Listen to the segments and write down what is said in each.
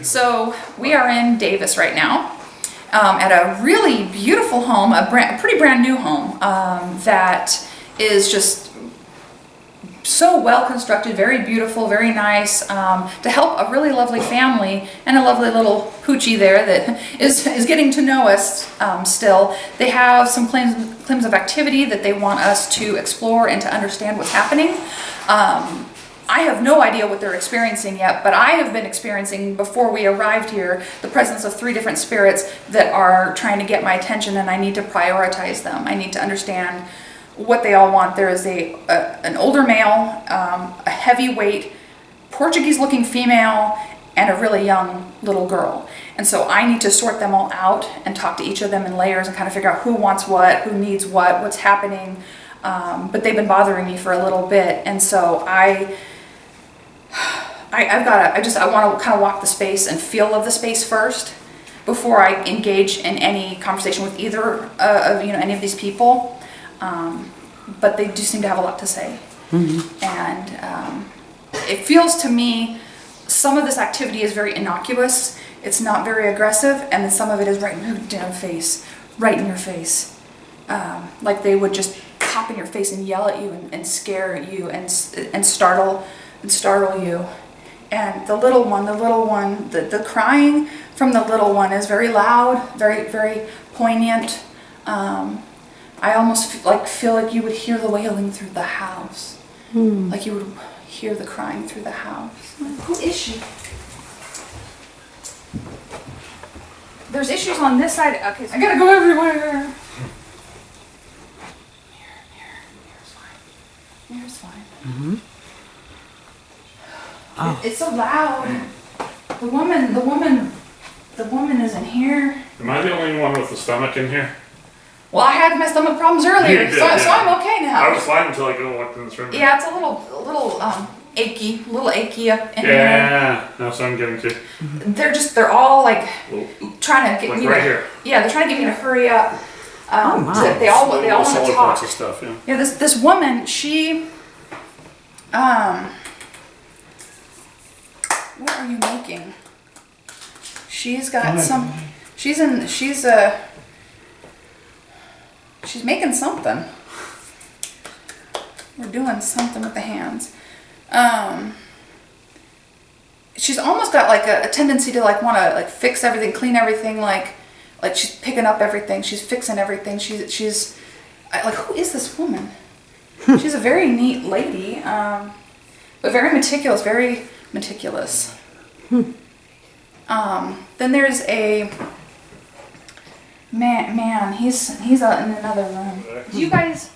So we are in Davis right now at a really beautiful home, a pretty brand new home that is just so well constructed, very beautiful, very nice, to help a really lovely family and a lovely little hoochie there that is getting to know us still. They have some claims of activity that they want us to explore and to understand what's happening. I have no idea what they're experiencing yet, but I have been experiencing, before we arrived here, the presence of 3 different spirits that are trying to get my attention, and I need to prioritize them. I need to understand what they all want. There is an older male, a heavyweight, Portuguese-looking female, and a really young little girl. And so I need to sort them all out and talk to each of them in layers and kind of figure out who wants what, who needs what, what's happening. But they've been bothering me for a little bit, and so I want to kind of walk the space and feel of the space first before I engage in any conversation with either of any of these people. But they do seem to have a lot to say, and it feels to me some of this activity is very innocuous. It's not very aggressive, and then some of it is right in your damn face, right in your face, like they would just pop in your face and yell at you and scare you and startle you. And the little one, the crying from the little one is very loud, very, very poignant. I almost feel like you would hear the wailing through the house, like you would hear the crying through the house. Who is she? There's issues on this side. Okay, so I gotta go everywhere. Here's fine. Mm-hmm. Oh. It's so loud. The woman is in here. Am I the only one with the stomach in here? Well, I had my stomach problems earlier, so I'm okay now. I was fine until I walked in this room. Yeah, it's a little achy up in here. Yeah, that's what I'm getting to. They're all like trying to get me right here. Yeah, they're trying to get me to hurry up. They all want to talk. Of stuff, yeah. Yeah, this woman, she, what are you making? She's got some. She's making something. We're doing something with the hands. She's almost got like a tendency to like want to like fix everything, clean everything, like she's picking up everything, she's fixing everything. She's like, who is this woman? She's a very neat lady, but very meticulous, Then there's a man. He's out in another room. Do you guys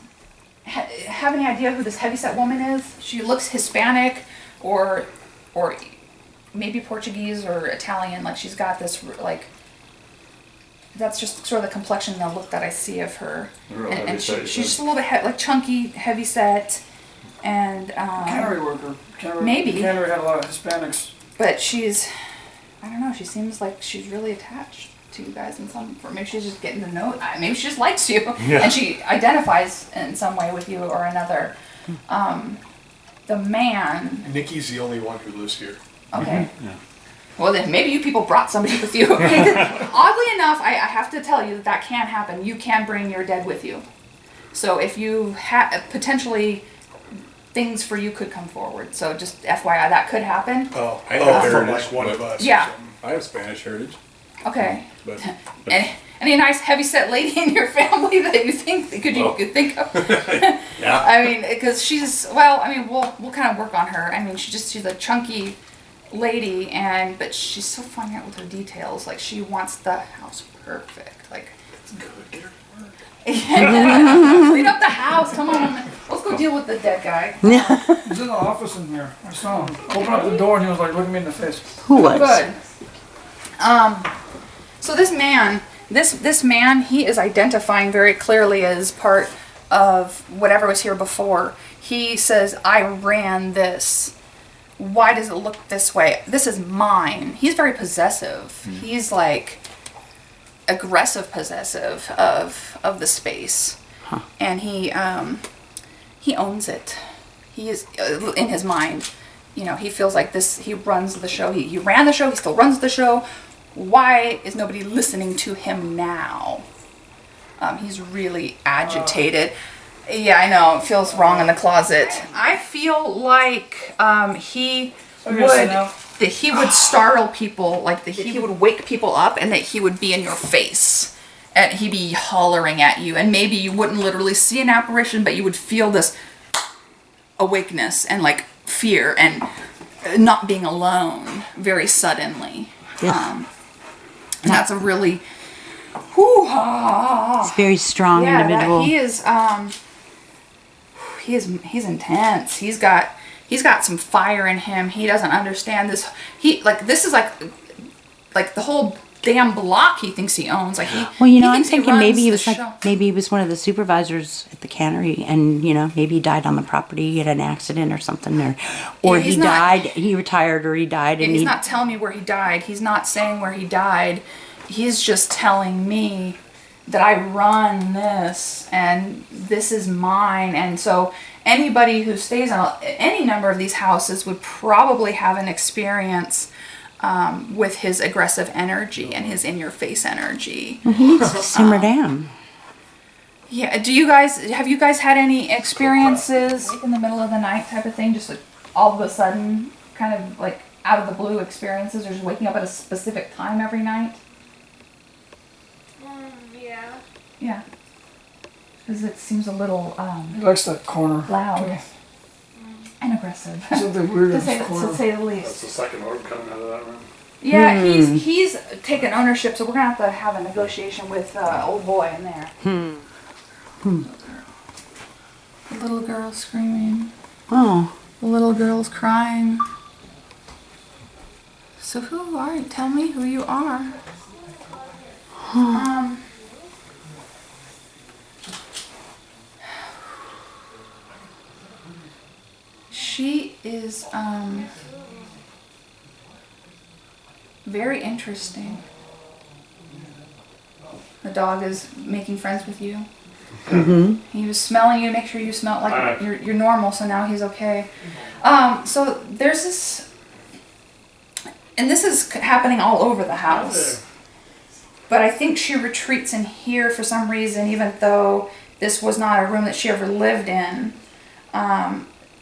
have any idea who this heavyset woman is? She looks Hispanic, or maybe Portuguese or Italian. Like she's got this like. That's just sort of the complexion and the look that I see of her. And she's just a little bit like chunky, heavyset, and cannery worker. Maybe Cannery had a lot of Hispanics. But I don't know. She seems like she's really attached to you guys in some. Or maybe she's just getting to know. Maybe she just likes you, and she identifies in some way with you or another. The man. Nikki's the only one who lives here. Okay. Yeah. Well, then maybe you people brought somebody with you. Oddly enough, I have to tell you that can happen. You can bring your dead with you. So if you potentially things for you could come forward. So just FYI, that could happen. Oh, from like one of us. Yeah. I have Spanish heritage. Okay. But any nice heavyset lady in your family that you think could think of? Yeah. I mean, because we'll kind of work on her. I mean, she's a chunky lady, but she's so funny out with her details. Like she wants the house perfect. Like it's good. Get her to work. Clean up the house. Come on, let's go deal with the dead guy. He's in the office in here. I saw him open up the door and he was like looking me in the face. Who was? Good. So this man, he is identifying very clearly as part of whatever was here before. He says, "I ran this. Why does it look this way? This is mine." He's very possessive. He's like aggressive possessive of the space. And he owns it. He is in his mind. you know, he feels like this, he runs the show, he ran the show, he still runs the show. Why is nobody listening to him now? He's really agitated. Yeah, I know, it feels wrong in the closet. I feel like he would startle people, like that he would wake people up and that he would be in your face. And he'd be hollering at you, and maybe you wouldn't literally see an apparition, but you would feel this awakeness and like fear and not being alone very suddenly. Yes. And that's a really It's very strong individual. he is he's intense. He's got some fire in him. He doesn't understand this. This is like the whole damn block he thinks he owns. Like Well, you know, I'm thinks he thinking maybe he runs was the like, show. maybe he was one of the supervisors at the cannery, and you know, maybe he died on the property, he had an accident or something, or Yeah, he died, he retired, or he died, and He's not telling me where he died. He's not saying where he died. He's just telling me that I run this and this is mine. And so anybody who stays in any number of these houses would probably have an experience with his aggressive energy and his in-your-face energy. he needs to simmer down. Yeah. Have you guys had any experiences like in the middle of the night type of thing? Just like all of a sudden, kind of like out of the blue experiences, or just waking up at a specific time every night? Yeah. Yeah. Because it seems a little He likes that corner. loud and aggressive, It's the to weirdest say corner. the That's least. the second orb coming out of that room. Yeah, he's taken ownership, so we're gonna have a negotiation with old boy in there. The little girl screaming. Oh, The little girl's crying. So who are you? Tell me who you are. She is very interesting. The dog is making friends with you. He was smelling you, make sure you smell like you're normal, so now he's okay. So there's this, and this is happening all over the house. But I think she retreats in here for some reason, even though this was not a room that she ever lived in.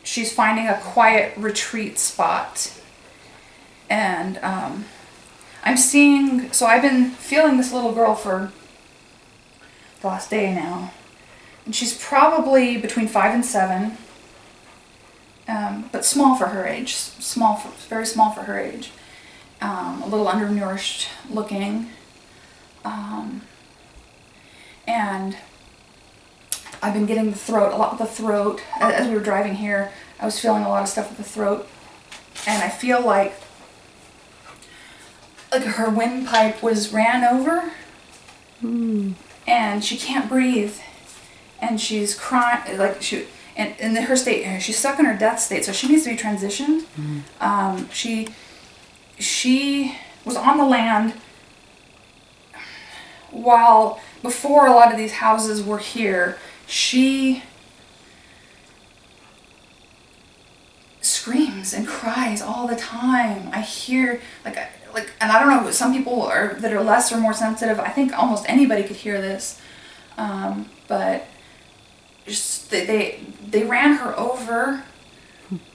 She's finding a quiet retreat spot. And I'm seeing, so I've been feeling this little girl for the last day now. And she's probably between 5 and 7. But small for her age. Very small for her age. A little undernourished looking. And I've been getting a lot with the throat. As we were driving here, I was feeling a lot of stuff with the throat. And I feel like her windpipe was ran over. And she can't breathe. And she's crying, and in her state, she's stuck in her death state, so she needs to be transitioned. She was on the land while, before a lot of these houses were here. She screams and cries all the time. I hear, and I don't know, some people that are less or more sensitive, I think almost anybody could hear this. But just, they ran her over.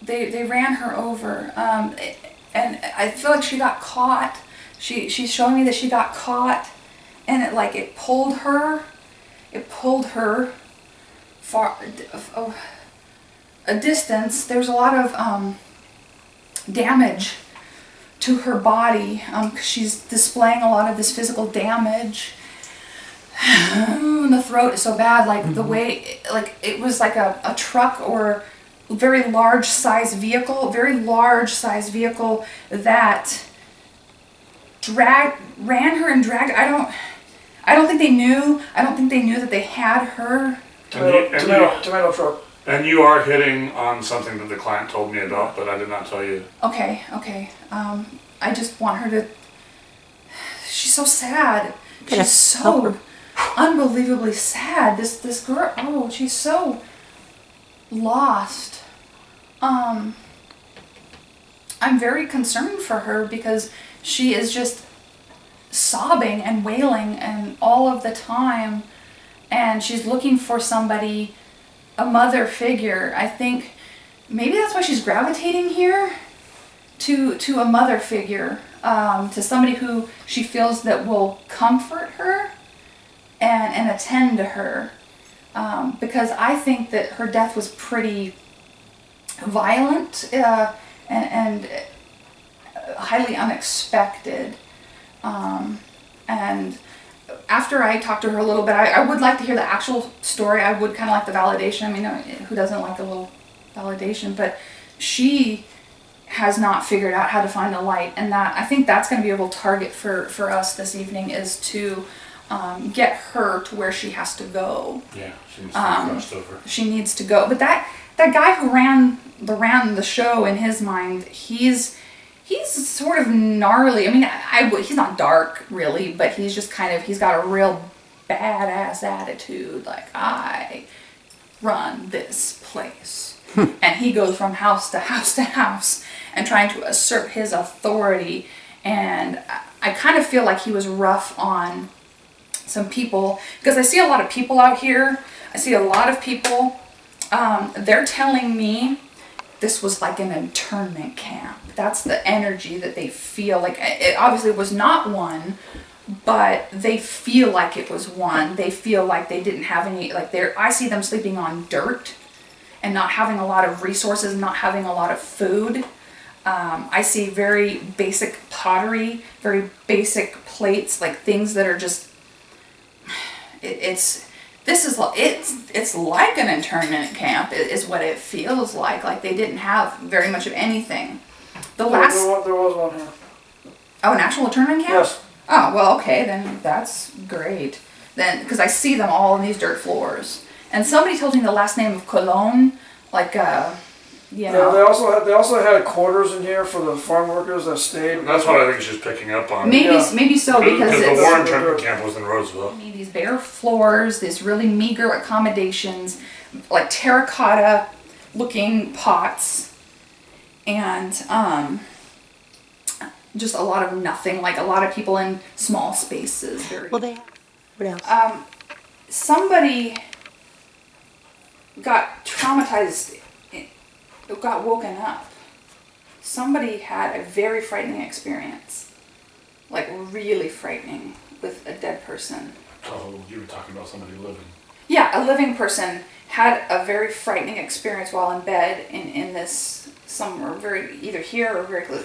They ran her over. And I feel like she got caught. She's showing me that she got caught, and it pulled her. It pulled her far a distance. There's a lot of damage to her body. She's displaying a lot of this physical damage. And the throat is so bad, the way, it was like a truck or very large size vehicle that ran her and dragged. I don't think they knew that they had her. Tomato truck. And you are hitting on something that the client told me about, but I did not tell you. Okay. I just want her to. She's so sad. She's so unbelievably sad. This girl. Oh, she's so lost. I'm very concerned for her because she is just sobbing and wailing and all of the time, and she's looking for somebody, a mother figure. I think maybe that's why she's gravitating here to a mother figure, to somebody who she feels that will comfort her and attend to her, because I think that her death was pretty violent and highly unexpected. And after I talked to her a little bit, I would like to hear the actual story. I would kind of like the validation. I mean, who doesn't like a little validation? But she has not figured out how to find the light, and that I think that's going to be a real target for us this evening, is to get her to where she has to go. Yeah, she needs to be crossed over. She needs to go. But that guy who ran the show, in his mind, he's sort of gnarly. I mean, he's not dark really, but he's just he's got a real badass attitude. Like, I run this place. And he goes from house to house to house and trying to assert his authority. And I kind of feel like he was rough on some people, because I see a lot of people out here. I see a lot of people, they're telling me this was like an internment camp. That's the energy that they feel like. It obviously was not one, but they feel like it was one. They feel like they didn't have any, I see them sleeping on dirt and not having a lot of resources, not having a lot of food. I see very basic pottery, very basic plates, like things that are just, it's like an internment camp is what it feels like. Like they didn't have very much of anything. There was one here. Oh, an actual internment camp? Yes. Oh, well, okay, then that's great. Then, because I see them all on these dirt floors. And somebody told me the last name of Cologne, Yeah, they also had quarters in here for the farm workers that stayed. And that's what I think she's picking up on. maybe so, because the it's war internment camp was in Roseville. these bare floors, these really meager accommodations, like terracotta looking pots, and just a lot of nothing, like a lot of people in small spaces. What else? Somebody got traumatized, got woken up. Somebody had a very frightening experience, like really frightening, with a dead person. Oh, you were talking about somebody living. Yeah, a living person had a very frightening experience while in bed in this somewhere very, either here or very close.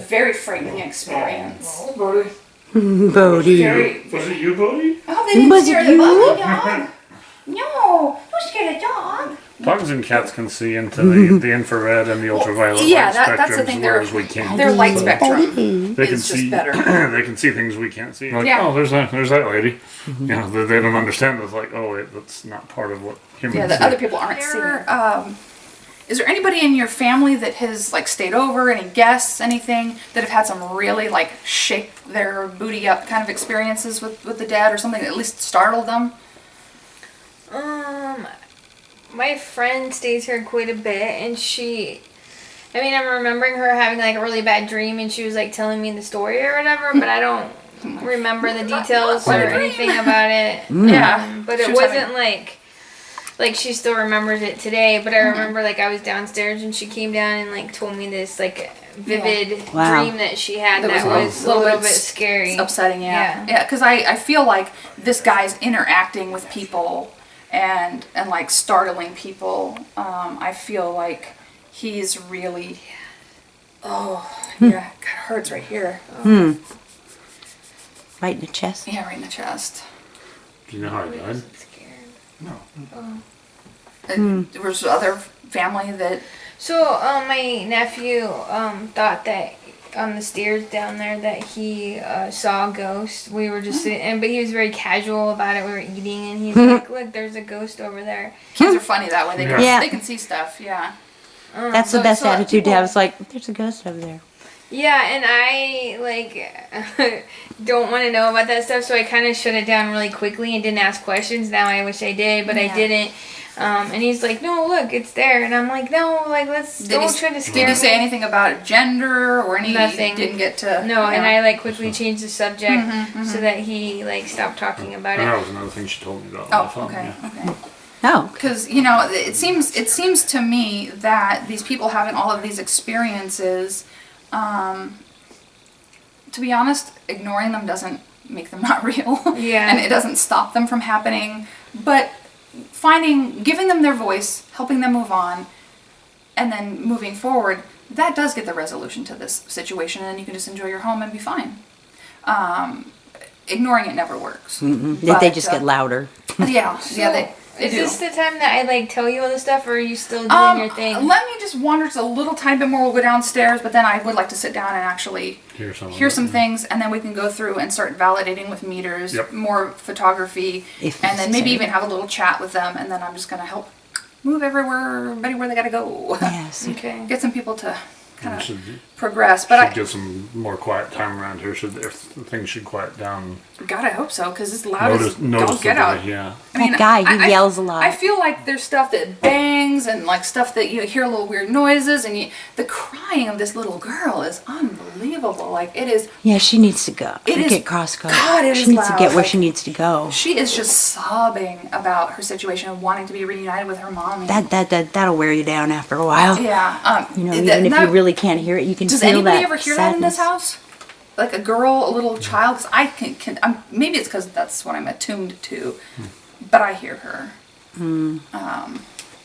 Very frightening experience. Oh, buddy. Bodie. Was it you, Bodie? Oh, they didn't Was scare it the you? puppy dog. No, don't scare the dog. Dogs and cats can see into the infrared and the ultraviolet Yeah, light that's the spectrums, thing. whereas we can't. Their light So spectrum they can is see. just better. They can see things we can't see. Like, Yeah. oh, there's that lady. You know, they don't understand. It's like, oh, wait, that's not part of what humans Yeah, the see. other people aren't seeing. Is there anybody in your family that has stayed over? Any guests? Anything that have had some really shake their booty up kind of experiences with the dead, or something that at least startled them? My friend stays here quite a bit, and I'm remembering her having a really bad dream, and she was telling me the story or whatever, but I don't remember the details or anything about it. Yeah, but it wasn't like she still remembers it today, but I remember I was downstairs and she came down and told me this vivid Wow. dream that she had That that was was a little bit scary. It's upsetting, yeah. Yeah, because I feel like this guy's interacting with people and startling people. I feel like he's really, it hurts right here. Right in the chest. Yeah, right in the chest. Do you know how he died? There was other family that... So, my nephew thought that on the stairs down there that he saw a ghost. We were just sitting, but he was very casual about it. We were eating, and he's like, "Look, there's a ghost over there." Kids are funny that way. Yeah. They can see stuff, yeah. That's the best attitude to have. It's like, there's a ghost over there. Yeah, and I like don't want to know about that stuff, so I kind of shut it down really quickly and didn't ask questions. Now I wish I did, but I didn't. And he's like, "No, look, it's there," and I'm like, "No, like don't try to scare me." Did he say anything about gender or any? Nothing. Didn't get to. No, and I like quickly changed the subject so that he like stopped talking about And that it. was another thing she told me about. on the Oh, phone, okay, yeah. okay. Oh, Because it seems to me that these people having all of these experiences, to be honest, ignoring them doesn't make them not real. Yeah. And it doesn't stop them from happening. But giving them their voice, helping them move on, and then moving forward, that does get the resolution to this situation, and you can just enjoy your home and be fine. Ignoring it never works. they just get louder. Yeah, they Is do. this the time that I like tell you all this stuff, or are you still doing your thing? Let me just wander just a little tiny bit more. We'll go downstairs, but then I would like to sit down and actually hear some things, and then we can go through and start validating with meters, Yep. more photography, If and then maybe necessary. even have a little chat with them, and then I'm just gonna help move everybody where they gotta go. Yes. Okay. Get some people to kind Should- of progress, but Should get some more quiet time around here. If things should quiet down. God, I hope so, because it's loud as don't Notice get out. yeah. That guy, he yells a lot. I feel like there's stuff that bangs and like stuff that you hear little weird noises, and the crying of this little girl is unbelievable. Like it is. Yeah, she needs to go. It is- Get Crosscut. God, it she is needs to loud. get where Like- she needs to go. She is just sobbing about her situation and wanting to be reunited with her mommy. That'll wear you down after a while. Yeah. You know, even if you really can't hear it, you can Does feel anybody that ever hear that in this sadness. house? Like a girl, a little child? Because I maybe it's because that's what I'm attuned to, but I hear her.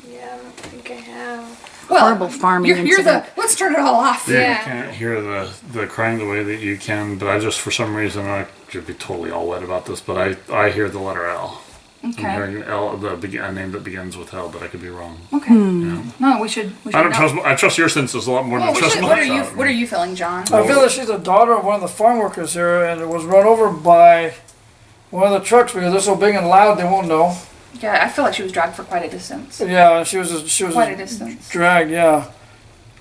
Yeah, I don't think I have. Well, Horrible farming you're incident. let's turn it all off. Yeah, Yeah. you can't hear the crying the way that you can, but I just, for some reason, I could be totally all wet about this, but I hear the letter L. Okay. I'm hearing L, a name that begins with L, but I could be wrong. Okay. No, we should. I don't know. trust. I trust your senses a lot more Well, than I we trust should- mine. what are you feeling, John? I feel that she's the daughter of one of the farm workers here, and it was run over by one of the trucks because they're so big and loud they won't know. Yeah, I feel like she was dragged for quite a distance. Yeah, she was Quite a distance. dragged. Yeah,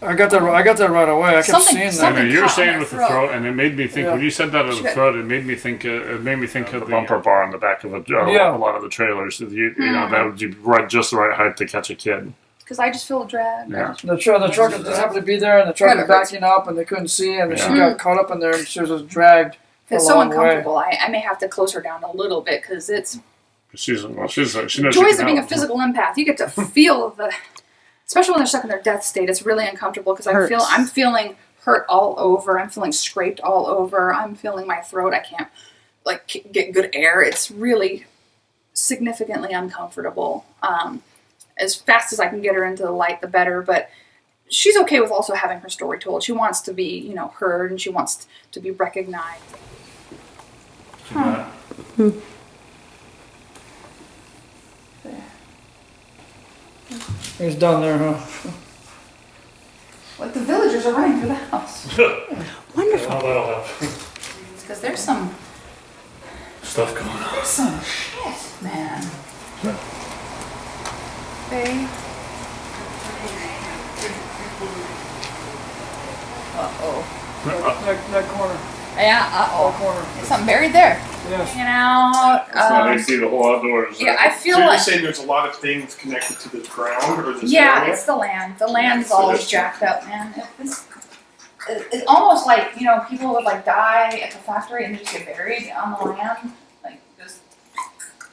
I got that right away. I kept Something- seeing I something- that. know you were caught in saying her with the throat. throat, and it made me think Yeah. when you said that of She the got- throat. It made me think of the bumper bar on the back of a Yeah. lot of the trailers. You know that would be right, just the right height to catch a kid. Because I just feel dragged. Yeah. The truck just happened to be there, and the truck was backing up, and they couldn't see, and she got caught up in there, and she was just dragged. It's a so long way. uncomfortable. I may have to close her down a little bit because it's She knows she joys can of being a help. physical empath. You get to feel especially when they're stuck in their death state. It's really uncomfortable because Hurts. I'm feeling hurt all over. I'm feeling scraped all over. I'm feeling my throat. I can't get good air. It's really significantly uncomfortable. As fast as I can get her into the light, the better. But she's okay with also having her story told. She wants to be, heard, and she wants to be recognized. He's done there, huh? Like the villagers are running through the house. Wonderful. Oh, that'll help. Because there's some Stuff going on. shit, man. They. Uh-oh. That corner. Yeah, That uh-oh. corner. There's something buried there. Yes. Hanging out. Now they see the whole outdoors. Yeah, I feel So you're like. saying there's a lot of things connected to the ground or this Yeah, area? it's the land. The land's So all there's- jacked up, man. It's almost like, people would die at the factory and just get buried on the land. Like, just.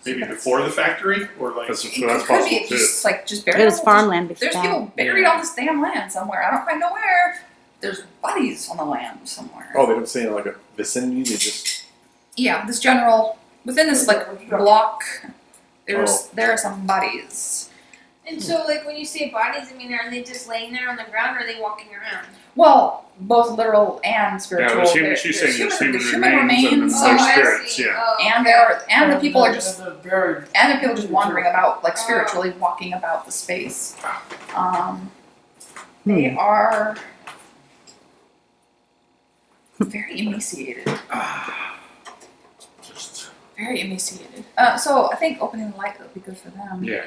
Maybe before the factory or like That's It So that's could be possible, too. just buried. It was on- farmland before There's that. people buried on this damn land somewhere. I don't quite know where. There's bodies on the land somewhere. Oh, they don't say like a vicinity. They just Yeah, this general within this block. There are some bodies. And so, when you say bodies, I mean, are they just laying there on the ground, or are they walking around? Well, both literal and spiritual. Yeah, There- she's there's saying there's human remains, remains and Oh, there's I spirits. see. Yeah. Oh, and the people are just They're buried. and the people just wandering about, spiritually walking about the space. They are very emaciated. Just, Very emaciated. So I think opening the light would be good for them. yeah.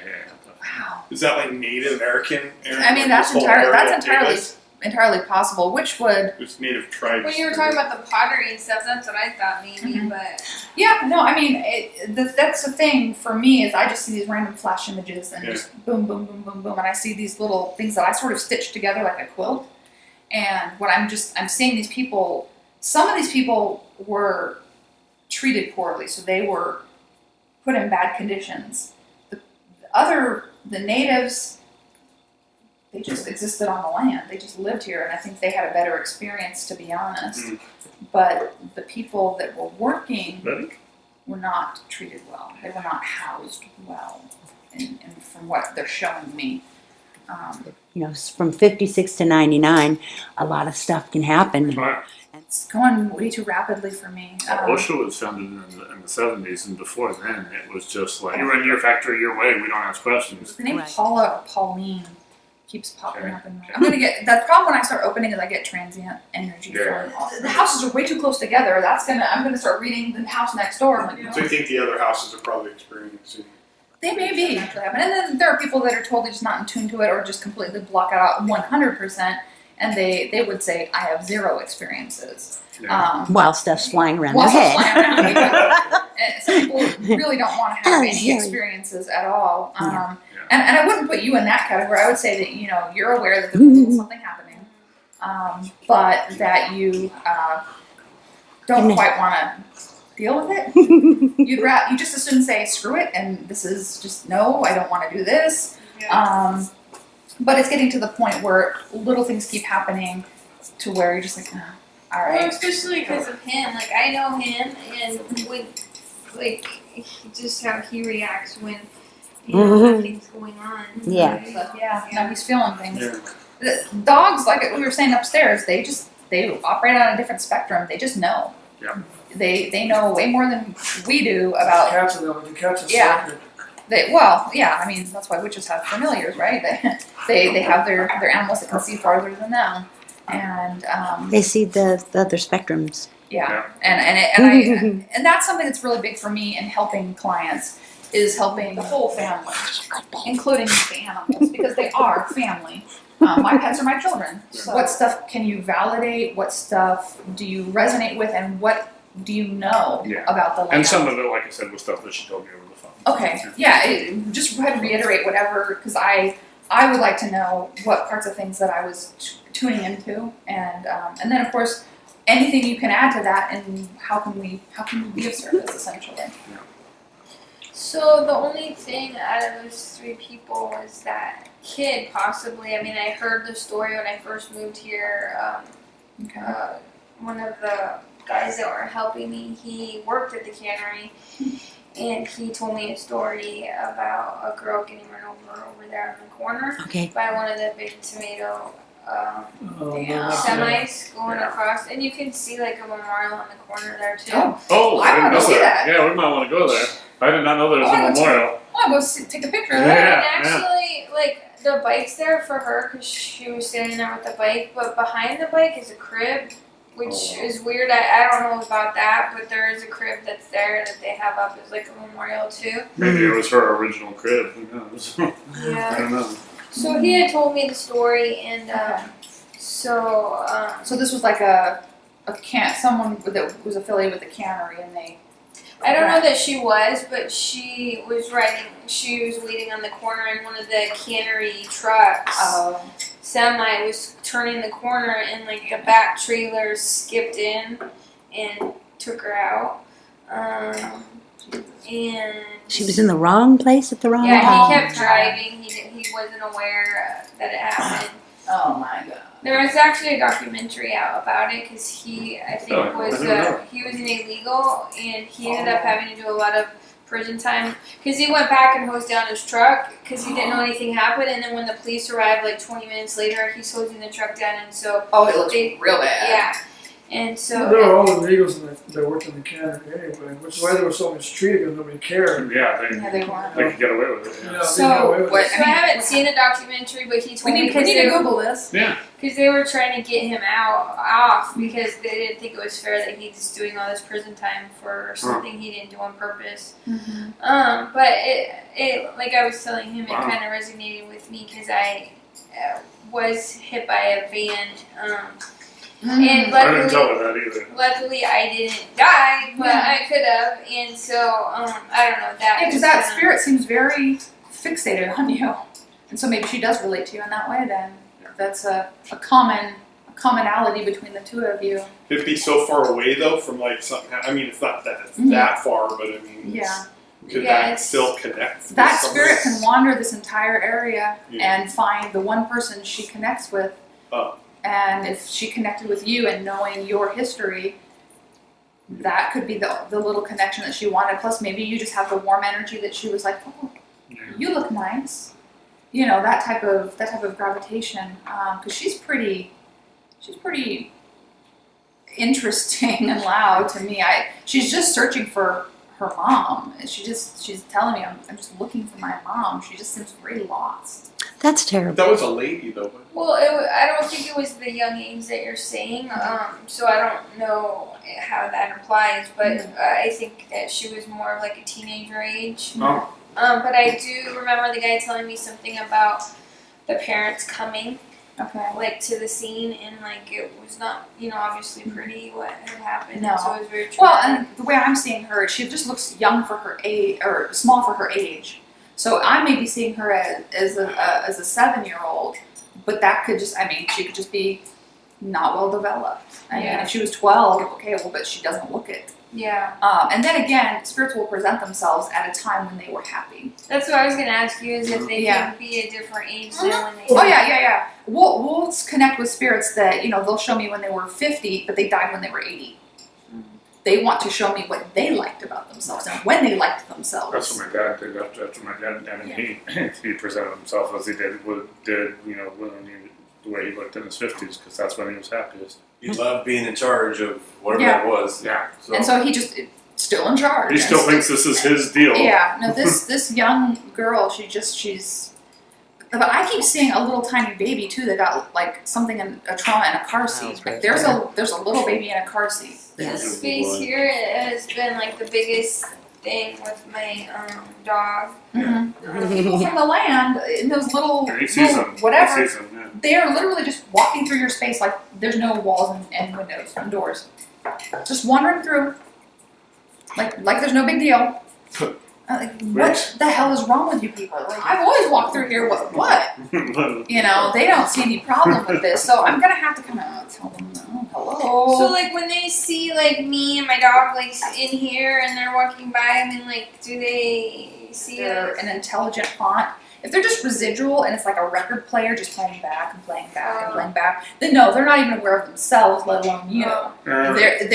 Wow. is that like Native American area? I mean, Like this whole area that's of entirely Davis? entirely possible, which would, It's native tribes. When you were talking about the pottery and stuff, that's what I thought maybe, but yeah, no, I mean, that's the thing for me is I just see these random flash images and just boom, boom, boom, boom, boom, and I see these little things that I sort of stitch together like a quilt. And what I'm seeing these people, some of these people were treated poorly, so they were put in bad conditions. The natives, they just existed on the land. They just lived here, and I think they had a better experience, to be honest. But the people that were working were not treated well. They were not housed well, and from what they're showing me. You know, from 56 to 99, a lot of stuff can happen. Right. It's going way too rapidly for me. OSHA was founded in the 70s, and before then, it was just like, you run your factory your way, we don't ask questions. The name Right. Paula or Pauline keeps popping up in my. I'm gonna get that problem when I start opening is I get transient energy from the houses are way too close together. I'm gonna start reading the house next door. I'm like, no. So I think the other houses are probably experiencing. They may be. And then there are people that are totally just not in tune to it or just completely block it out 100%, and they would say, I have zero experiences. While stuff's flying around While their stuff's head. flying around. And some people really don't want to have any experiences at all. And I wouldn't put you in that category. I would say that, you're aware that there's something happening, but that you don't quite want to deal with it. You just as soon say screw it, and this is just no, I don't want to do this. But it's getting to the point where little things keep happening to where you're just like, oh, all right. well, especially because of him. Like I know him, and when just how he reacts when nothing's going on. Yeah. Right? But no, he's feeling things. Yeah. The dogs, like we were saying upstairs, they operate on a different spectrum. They just know. Yeah. They know way more than we do about. Cats are the cats are Yeah. sacred. I mean that's why witches have familiars, right? They have their animals that can see farther than them, and They see the other spectrums. and that's something that's really big for me in helping clients is helping the whole family, including the animals, because they are family. My pets are my children. So what stuff can you validate? What stuff do you resonate with? And what do you know about the land? And some of it, like I said, was stuff that she told me over the phone. Okay, just go ahead and reiterate whatever, because I would like to know what parts of things that I was tuning into, and then of course anything you can add to that, and how can we be of service essentially. So the only thing out of those three people was that kid, possibly. I mean, I heard the story when I first moved here. One of the guys that were helping me, he worked at the cannery, and he told me a story about a girl getting run over there in the corner by one of the big tomato semis going across, and you can see like a memorial on the corner there too. Oh, I didn't want to know see that. that. Yeah, we might want to go there. I did not know there was a memorial. I'll go take a picture of Yeah. that. And actually, like the bike's there for her because she was standing there with the bike, but behind the bike is a crib, which is weird. I don't know about that, but there is a crib that's there that they have up as like a memorial too. Maybe it was her original crib. Who knows? I Yeah. don't know. So he had told me the story, and so this was like someone that was affiliated with the cannery, and they. I don't know that she was, but she was waiting on the corner, and one of the cannery trucks, semi, was turning the corner, and like the back trailer skipped in and took her out. And She was in the wrong place at the wrong yeah, time. he kept driving. He wasn't aware that it happened. Oh my god. There was actually a documentary out about it because he was an illegal, and he ended up having to do a lot of prison time because he went back and hosed down his truck because he didn't know anything happened, and then when the police arrived like 20 minutes later, he's hosing the truck down, and so it looks real bad. Yeah, and so There were all illegals that worked in the cannery anyway, which is why they were so mistreated because nobody cared. Yeah, they weren't. they could get away with it. Yeah. They got away with it. I haven't seen the documentary, but he told me We need to Google this. Yeah. because they were trying to get him off because they didn't think it was fair that he's doing all this prison time for something he didn't do on purpose. Mm-hmm. But it like I was telling him, it kind of resonated with me because was hit by a van. And I didn't luckily, tell her that either. luckily I didn't die, but I could have. And so I don't know that. Yeah, because that spirit seems very fixated on you, and so maybe she does relate to you in that way. Then that's a commonality between the two of you. It'd be so far away though from like something. I mean, it's not that that far, but I mean, Yeah. could Yeah, that it's- still connect? That with spirit somebody? can wander this entire area Yeah. and find the one person she connects with. Oh. And if she connected with you and knowing your history, that could be the little connection that she wanted. Plus, maybe you just have the warm energy that she was like, "Oh, you look nice," you know, that type of gravitation. Because she's pretty interesting and loud to me. She's just searching for her mom. She's telling me I'm just looking for my mom. She just seems very lost. That's terrible. That was a lady though. Well, I don't think it was the young age that you're saying, so I don't know how that applies, but I think that she was more of like a teenager age. Oh. But I do remember the guy telling me something about the parents coming, Okay. like, to the scene, and like it was not, obviously pretty what had happened. No. So it was very Well, traumatic. and the way I'm seeing her, she just looks young for her age, or small for her age. So I may be seeing her as a 7-year-old, but that could just, she could just be not well developed. I mean, Yeah. if she was 12, okay, well, but she doesn't look it. Yeah, And then again, spirits will present themselves at a time when they were happy. that's what I was gonna ask you, is if they Yeah. can be a different age than when they. Oh yeah. We'll connect with spirits that, they'll show me when they were 50, but they died when they were 80. They want to show me what they liked about themselves and when they liked themselves. That's what my dad did. That's what my dad did, and he presented himself as he did when the way he looked in his 50s, because that's when he was happiest. You love being in charge of whatever Yeah. that was. Yeah. And so he just still in charge. He still thinks this is his deal. Yeah, no, this young girl, she's. But I keep seeing a little tiny baby too that got like something in a trauma in a car seat. Like there's a little baby in a car seat. The space here has been like the biggest thing with my dog. Mm-hmm. People from the land in those little, He sees them. whatever, He sees them, yeah. they are literally just walking through your space like there's no walls and windows and doors, just wandering through, like there's no big deal. What the hell is wrong with you people? Like, I've always walked through here. What? They don't see any problem with this, so I'm gonna have to kind of tell them, hello. So like when they see like me and my dog like in here and they're walking by, like do they see they're us? an intelligent haunt. If they're just residual and it's like a record player just playing back and playing back and playing back, then no, they're not even aware of themselves, let alone you. They're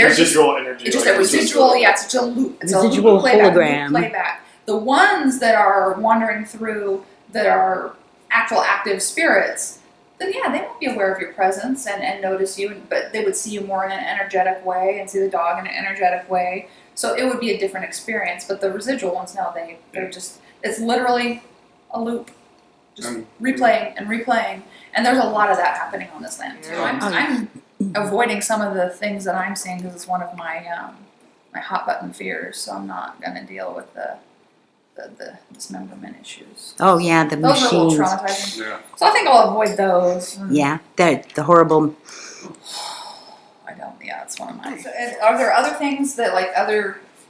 just, Residual energy. it's just like a residual, yeah, it's just a loop. It's Residual a loop playback, hologram. loop playback. The ones that are wandering through that are actual active spirits, then yeah, they won't be aware of your presence and notice you, but they would see you more in an energetic way and see the dog in an energetic way. So it would be a different experience. But the residual ones, no, they're just, it's literally a loop. Just replaying and replaying. And there's a lot of that happening on this land too. I'm avoiding some of the things that I'm seeing because it's one of my my hot button fears. So I'm not going to deal with the dismemberment issues. Oh yeah, the Those are a little machines. traumatizing. Yeah. So I think I'll avoid those. Yeah, the horrible. I don't. Yeah, it's one of mine. So, and are there other things that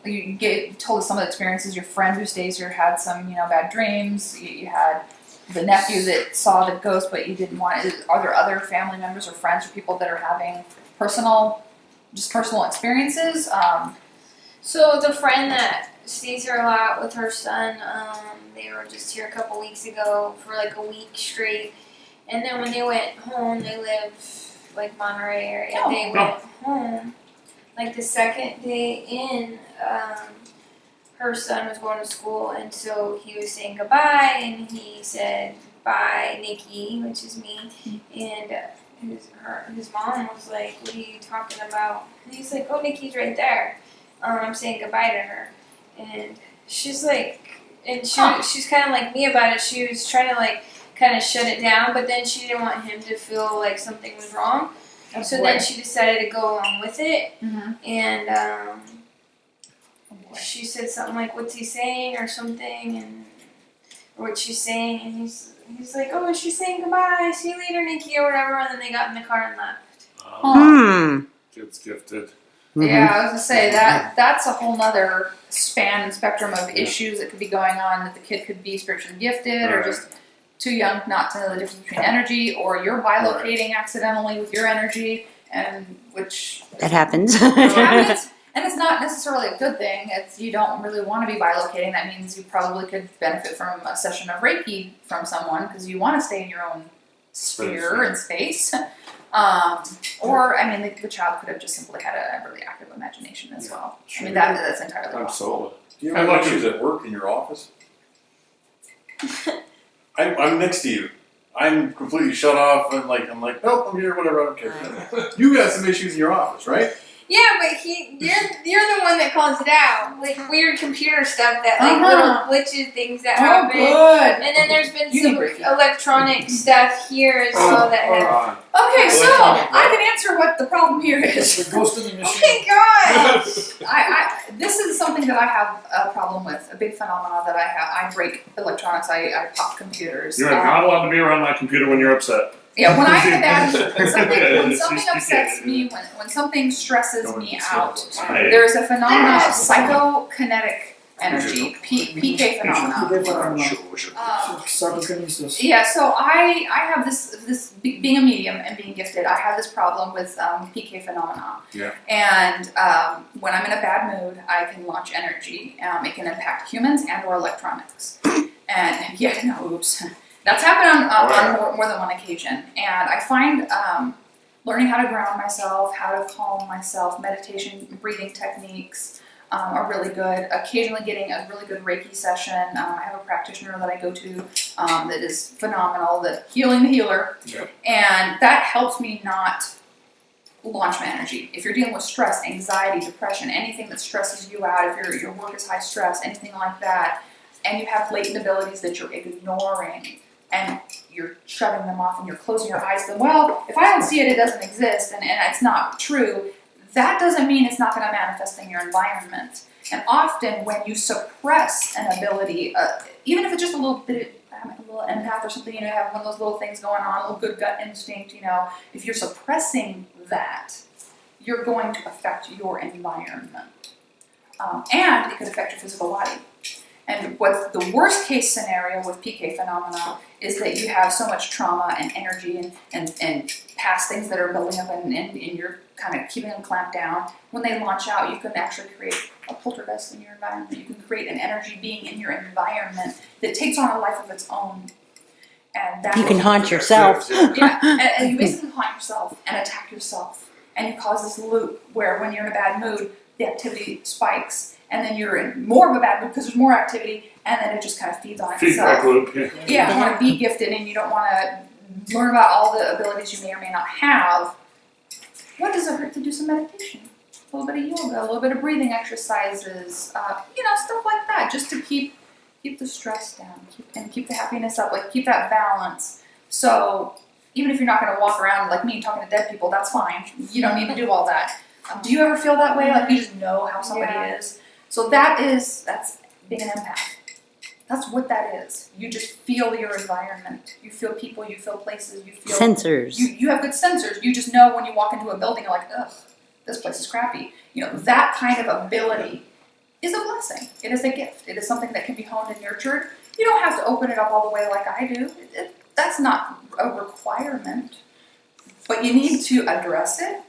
you told us some of the experiences? Your friend who stays here had some bad dreams. You had the nephew that saw the ghost, but you didn't want it. Are there other family members or friends or people that are having personal experiences? So the friend that stays here a lot with her son, they were just here a couple weeks ago for like a week straight, and then when they went home, they live like Monterey area. Oh. They went home like the second day in. Her son was going to school, and so he was saying goodbye, and he said bye, Nikki, which is me, and his mom was like, "What are you talking about?" And he's like, "Oh, Nikki's right there. I'm saying goodbye to her." And she's like, she's kind of like me about it. She was trying to like kind of shut it down, but then she didn't want him to feel like something was wrong. So then she decided to go along with it, and she said something like, "What's he saying?" or something, or what she's saying, and He's like, oh, she's saying goodbye. See you later, Nikki, or whatever. And then they got in the car and left. Hmm. Kids gifted. Yeah, I was gonna say that's a whole nother span and spectrum of issues that could be going on. That the kid could be spiritually gifted, or Right. just too young not to know the difference between energy, or you're bilocating accidentally with your energy, and which That happens. happens. And it's not necessarily a good thing. It's you don't really want to be bilocating. That means you probably could benefit from a session of Reiki from someone because you want to stay in your own sphere and space. Or I mean, the child could have just simply had a really active imagination as well. I mean, that's entirely possible. Absolutely. Do you have How much issues at work in your office? I'm next to you. I'm completely shut off and I'm like, nope, I'm here, whatever, I don't care. You got some issues in your office, right? Yeah, but you're the one that calls it out. Like weird computer stuff that Uh-huh. little glitches, things that Oh, happen. good. And then there's been You some need Reiki. electronic stuff here as well that have. Okay, so Electronic, I can answer what the problem here is. The ghost in the machine. Okay, God. This is something that I have a problem with, a big phenomenon that I have. I break electronics, I pop computers. You're not allowed to be around my computer when you're upset. Yeah, when I'm in a bad mood, when something It's just- you upsets can't. me, when something stresses Go me into out, sleep. there's a phenomenon of psychokinetic energy, PK phenomenon. Psychokinesis. Yeah, so I have this being a medium and being gifted, I have this problem with PK phenomena. Yeah. And when I'm in a bad mood, I can launch energy. It can impact humans and or electronics. And yeah, no, oops. That's happened on more than one occasion. And I find learning how to ground myself, how to calm myself, meditation, breathing techniques are really good. Occasionally getting a really good Reiki session. I have a practitioner that I go to that is phenomenal, the Healing the Healer. Yep. And that helps me not launch my energy. If you're dealing with stress, anxiety, depression, anything that stresses you out, if your work is high stress, anything like that, and you have latent abilities that you're ignoring, and you're shutting them off and you're closing your eyes, then, well, if I don't see it, it doesn't exist, and it's not true, that doesn't mean it's not going to manifest in your environment. And often when you suppress an ability, even if it's just a little bit, a little empath or something, have one of those little things going on, a little good gut instinct, if you're suppressing that, you're going to affect your environment. And it could affect your physical body. And what's the worst case scenario with PK phenomena is that you have so much trauma and energy and past things that are building up and you're kind of keeping them clamped down. When they launch out, you can actually create a poltergeist in your environment. You can create an energy being in your environment that takes on a life of its own. And that's You can haunt yourself. yeah, and you basically haunt yourself and attack yourself. And you cause this loop where when you're in a bad mood, the activity spikes. And then you're in more of a bad mood because there's more activity, and then it just kind of feeds on Feedback itself. loop. Yeah. Yeah, you want to be gifted, and you don't want to learn about all the abilities you may or may not have. What does it hurt to do some meditation? A little bit of yoga, a little bit of breathing exercises, stuff like that, just to keep the stress down, keep the happiness up, keep that balance. So even if you're not going to walk around like me talking to dead people, that's fine. You don't need to do all that. Do you ever feel that way? Like you just know how somebody is? So that's being an empath. That's what that is. You just feel your environment. You feel people, you feel places, you feel... Sensors. You have good sensors. You just know when you walk into a building, you're like, ugh, this place is crappy. That kind of ability is a blessing. It is a gift. It is something that can be honed and nurtured. You don't have to open it up all the way like I do. That's not a requirement. But you need to address it